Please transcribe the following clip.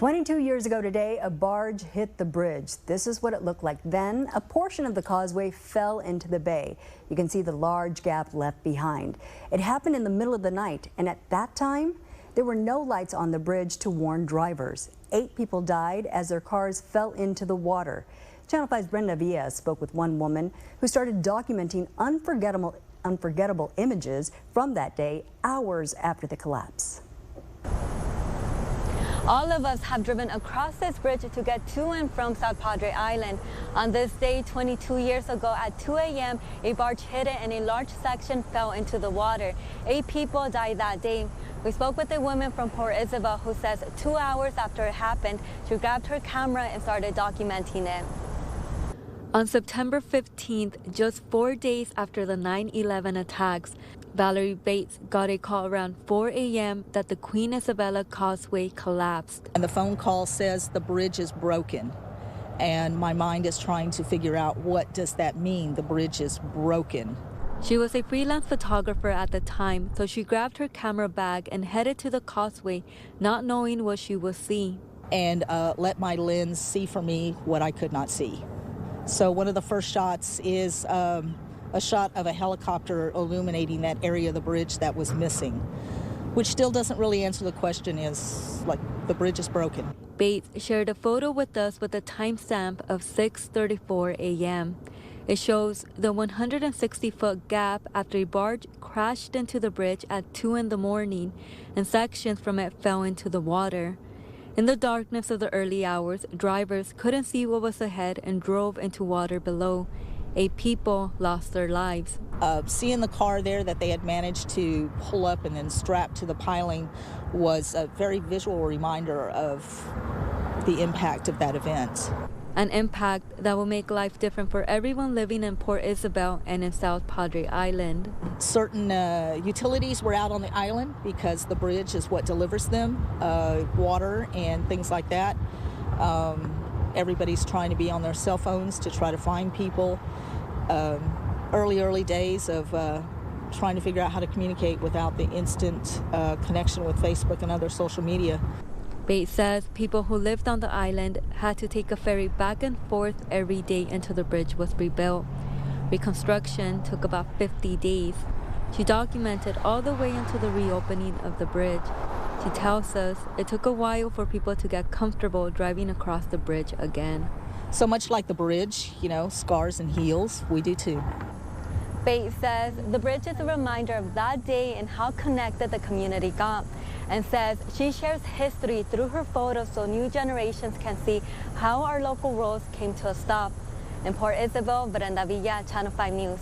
22 years ago today, a barge hit the bridge. This is what it looked like then. A portion of the causeway fell into the bay. You can see the large gap left behind. It happened in the middle of the night, and at that time, there were no lights on the bridge to warn drivers. 8 people died as their cars fell into the water. Channel 5's Brenda Villa spoke with one woman who started documenting unforgettable images from that day hours after the collapse. All of us have driven across this bridge to get to and from South Padre Island. On this day, 22 years ago at 2 a.m., a barge hit it and a large section fell into the water. 8 people died that day. We spoke with a woman from Port Isabel who says 2 hours after it happened, she grabbed her camera and started documenting it. On September 15th, just 4 days after the 9/11 attacks, Valerie Bates got a call around 4 a.m. that the Queen Isabella Causeway collapsed. And the phone call says the bridge is broken. And my mind is trying to figure out, what does that mean, the bridge is broken? She was a freelance photographer at the time, so she grabbed her camera bag and headed to the causeway, not knowing what she would see. And let my lens see for me what I could not see. So one of the first shots is a shot of a helicopter illuminating that area of the bridge that was missing, which still doesn't really answer the question, is like, the bridge is broken. Bates shared a photo with us with a timestamp of 6:34 a.m. It shows the 160-foot gap after a barge crashed into the bridge at 2 in the morning and sections from it fell into the water. In the darkness of the early hours, drivers couldn't see what was ahead and drove into water below. 8 people lost their lives. Seeing the car there that they had managed to pull up and then strap to the piling was a very visual reminder of the impact of that event. An impact that will make life different for everyone living in Port Isabel and in South Padre Island. Certain utilities were out on the island because the bridge is what delivers them, water and things like that. Everybody's trying to be on their cell phones to try to find people. Early days of trying to figure out how to communicate without the instant connection with Facebook and other social media. Bates says people who lived on the island had to take a ferry back and forth every day until the bridge was rebuilt. Reconstruction took about 50 days. She documented all the way until the reopening of the bridge. She tells us it took a while for people to get comfortable driving across the bridge again. So much like the bridge, scars and heals, we do too. Bates says the bridge is a reminder of that day and how connected the community got, and says she shares history through her photos so new generations can see how our local roads came to a stop. In Port Isabel, Brenda Villa, Channel 5 News.